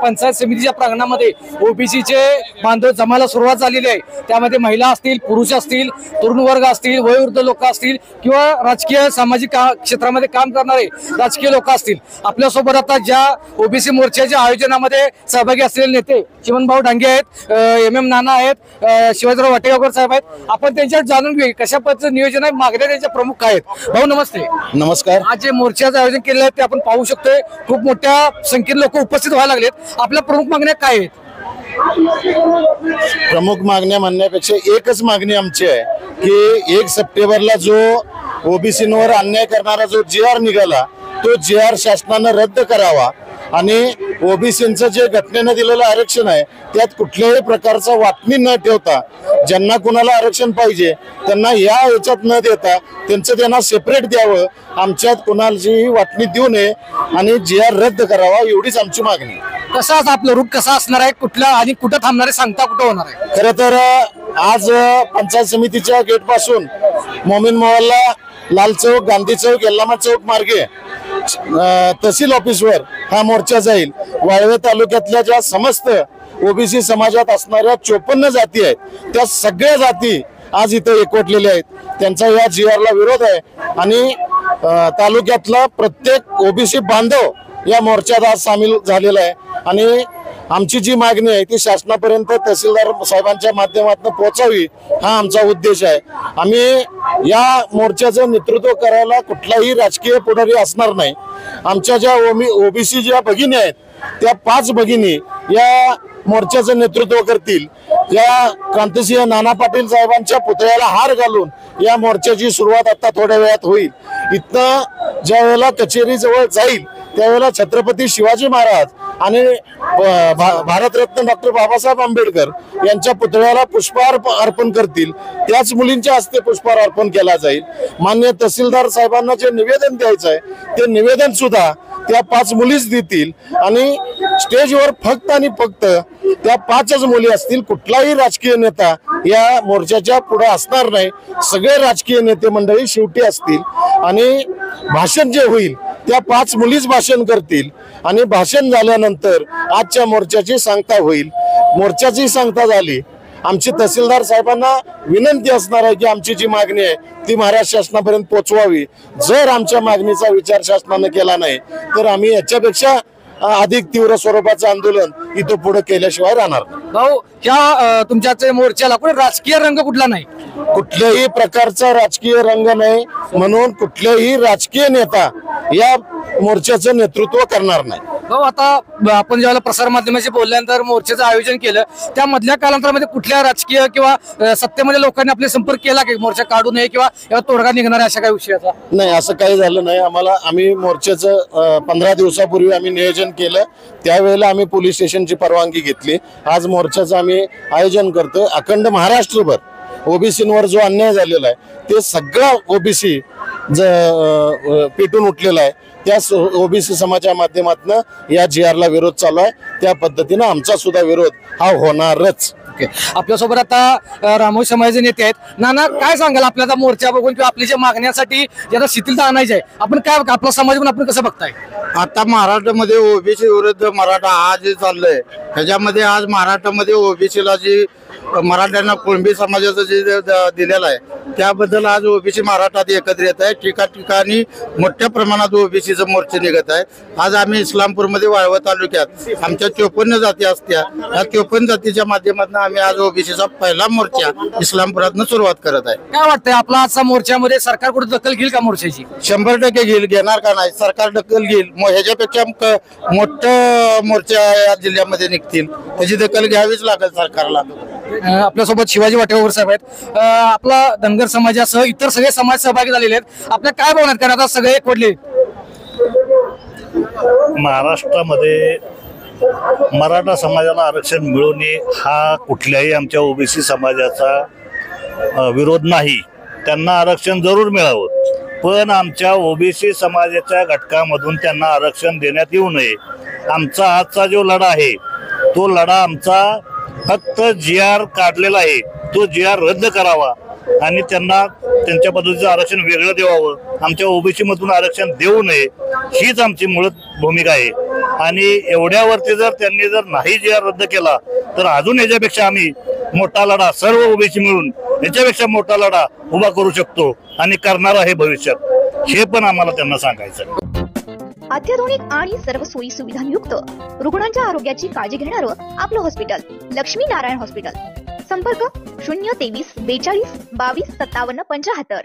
पंचायत समितीच्या प्रांगणामध्ये ओबीसीचे बांधव जमायला सुरुवात झालेली आहे। त्यामध्ये महिला असतील, पुरुष असतील, तरुण वर्ग असतील, वयोवृद्ध लोक असतील किंवा राजकीय सामाजिक क्षेत्रामध्ये काम करणारे राजकीय लोक असतील। आपल्यासोबत आता ज्या ओबीसी मोर्चाच्या आयोजनामध्ये सहभागी असलेले नेते चिमणभाऊ डांगे आहेत, MM नाना आहेत, शिवाजीराव वाटेगावकर साहेब आहेत। आपण त्यांच्यात जाणून घेऊ कशा पद्धतीचं नियोजन आहे, मागण्या त्यांच्या प्रमुख काय आहेत। भाऊ नमस्ते। नमस्कार। आज जे मोर्चाचं आयोजन केलेलं आहे ते आपण पाहू शकतोय, खूप मोठ्या संख्येने लोक उपस्थित व्हायला लागलेत। आपल्या प्रमुख मागण्या काय आहेत? प्रमुख मागण्या म्हणण्यापेक्षा एकच मागणी आमची आहे की 1 सप्टेंबरला जो ओबीसींवर अन्याय करणारा जो GR निघाला तो GR शासनाने रद्द करावा आणि ओबीसींचं जे घटनेने दिलेलं आरक्षण आहे त्यात कुठल्याही प्रकारचा वाटणी न ठेवता ज्यांना कुणाला आरक्षण पाहिजे त्यांना या याच्यात न देता त्यांना सेपरेट द्यावं, आमच्यात कुणाची वाटणी देऊ नये आणि GR रद्द करावा एवढीच आमची मागणी। कसाच आपलं रूट कसा असणार आहे, कुठला आणि कुठं थांबणार आहे, सांगता कुठं होणार आहे? खरं तर आज पंचायत समितीच्या गेट पासून मोमीन मोहल्ला, लाल चौक, गांधी चौक, यल्लामा चौक मार्गे तहसील ऑफिसवर हा मोर्चा जाईल। वाळवे तालुक्यातल्या ज्या समस्त ओबीसी समाजात असणाऱ्या 54 जाती आहेत त्या सगळ्या जाती आज इथे एकवटलेल्या आहेत, त्यांचा या GR ला विरोध आहे आणि तालुक्यातला प्रत्येक ओबीसी बांधव या मोर्चात आज सामील झालेला आहे आणि आमची जी मागणी आहे ती शासनापर्यंत तहसीलदार साहेबांच्या माध्यमातून पोहोचावी हा आमचा उद्देश आहे। आम्ही या मोर्चाचं नेतृत्व करायला कुठलाही राजकीय पुढारी असणार नाही। आमच्या ज्या ओबीसी ज्या भगिनी आहेत त्या 5 भगिनी या मोर्चाचं नेतृत्व करतील। या क्रांतिसिंह नाना पाटील साहेबांच्या पुतळ्याला हार घालून या मोर्चाची सुरुवात आता थोड्या वेळात होईल। इथं ज्या वेळेला कचेरी जवळ जाईल त्यावेळेला छत्रपती शिवाजी महाराज आणि भारतरत्न डॉक्टर बाबासाहेब आंबेडकर यांच्या पुतळ्याला पुष्पहार अर्पण करतील, त्याच मुलींच्या हस्ते पुष्पहार अर्पण केला जाईल। माननीय तहसीलदार साहेबांना जे निवेदन द्यायचं आहे ते निवेदन सुद्धा त्या 5 मुलीच देतील आणि स्टेजवर फक्त आणि फक्त त्या 5च मुली असतील। कुठलाही राजकीय नेता या मोर्चाच्या पुढे असणार नाही, सगळे राजकीय नेते मंडळी शेवटी असतील आणि भाषण जे होईल त्या 5 मुलीच भाषण करतील आणि भाषण झाल्यानंतर आजच्या मोर्चाची सांगता होईल। मोर्चाची सांगता झाली, आमची तहसीलदार साहेबांना विनंती असणार आहे की आमची जी मागणी आहे ती महाराष्ट्र शासनापर्यंत पोहोचवावी। जर आमच्या मागणीचा विचार शासनाने केला नाही तर आम्ही याच्यापेक्षा अधिक तीव्र स्वरूपाचं आंदोलन इथं पुढे केल्याशिवाय राहणार नाही। भाऊ ह्या तुमच्या मोर्चाला कोणी राजकीय रंग कुठला नाही? कुठल्याही प्रकारचा राजकीय रंग नाही, म्हणून कुठलाही राजकीय नेता या मोर्चाचं नेतृत्व करणार नाही। भाऊ आता आपण ज्यावेळेला प्रसार माध्यमाशी बोलल्यानंतर मोर्चाचं आयोजन केलं त्या मधल्या कालांतरामध्ये कुठल्या राजकीय किंवा सत्तेमध्ये लोकांनी आपले संपर्क केला की मोर्चा काढू नये किंवा तोडगा निघणार अशा काही विषयाचा? नाही, असं काही झालं नाही। आम्ही मोर्चाचं 15 दिवसापूर्वी आम्ही नियोजन केलं, त्यावेळेला आम्ही पोलीस स्टेशनची परवानगी घेतली। आज मोर्चाचं आम्ही आयोजन करतो। अखंड महाराष्ट्रभर ओबीसींवर जो अन्याय झालेला आहे ते सगळा ओबीसी पेटून उठलेला आहे, त्या ओबीसी समाजाच्या माध्यमातून या GR ला विरोध चालू आहे। त्या पद्धतीने आमचा सुद्धा विरोध हा होणारच। आपल्यासोबत आता रामोई समाजाचे नेते आहेत। नाना काय सांगाल आपल्याला मोर्चा बघून किंवा आपल्या ज्या मागण्यासाठी ज्याला शिथिलता आणायची आहे, आपण काय आपला समाज पण आपण कसं बघताय? आता महाराष्ट्रामध्ये ओबीसी विरुद्ध मराठा हा जे चाललंय ह्याच्यामध्ये आज महाराष्ट्रामध्ये ओबीसीला जी मराठ्यांना कुणबी समाजाचं जे दिलेलं आहे त्याबद्दल आज ओबीसी महाराष्ट्रात एकत्र येत आहे। ठिकाणी मोठ्या प्रमाणात ओबीसीचं मोर्चे निघत आहे। आज आम्ही इस्लामपूरमध्ये वाळवा तालुक्यात आमच्या 54 जाती असत्या, या 54 जातीच्या माध्यमातून आम्ही आज ओबीसीचा पहिला मोर्चा इस्लामपुरातून सुरुवात करत आहे। काय वाटतंय आपला आजचा मोर्चामध्ये सरकार कुठे दखल घेईल का मोर्चाची? 100% घेईल, घेणार का नाही, सरकार दखल घेईल। ह्याच्यापेक्षा मोठं मोर्चा या जिल्ह्यामध्ये निघतील, त्याची दखल घ्यावीच लागेल सरकारला। आपल्यासोबत शिवाजी वाटेगावकर साहेब आहेत। आपला धनगर समाजासह इतर सगळे समाज सहभागी झालेले आहेत। आपल्या काय भावना आहेत, कारण आता सगळे एकवटले? महाराष्ट्रामध्ये मराठा समाजाला आरक्षण मिळू नये हा कुठल्याही आमच्या ओबीसी समाजाचा विरोध नाही, त्यांना आरक्षण जरूर मिळावं, पण आमच्या ओबीसी समाजाच्या घटकामधून त्यांना आरक्षण देण्यात येऊ नये। आमचा आजचा जो लढा आहे तो लढा आमचा फक्त GR काढलेला आहे तो GR रद्द करावा आणि त्यांना त्यांच्या पद्धतीचं आरक्षण वेगळं द्यावं, आमच्या ओबीसी मधून आरक्षण देऊ नये हीच आमची मूळ भूमिका आहे। आणि एवढ्यावरती जर त्यांनी जर नाही जे रद्द केला तर अजून याच्यापेक्षा आम्ही मोठा लढा सर्व ओबीसी मिळून याच्यापेक्षा मोठा लढा उभा करू शकतो आणि करणार आहे भविष्यात, हे पण आम्हाला त्यांना सांगायचं. अत्याधुनिक आणि सर्व सोयी सुविधांयुक्त रुग्णांच्या आरोग्याची काळजी घेणारं आपलं हॉस्पिटल लक्ष्मी नारायण हॉस्पिटल. संपर्क 023 42 22 57 75.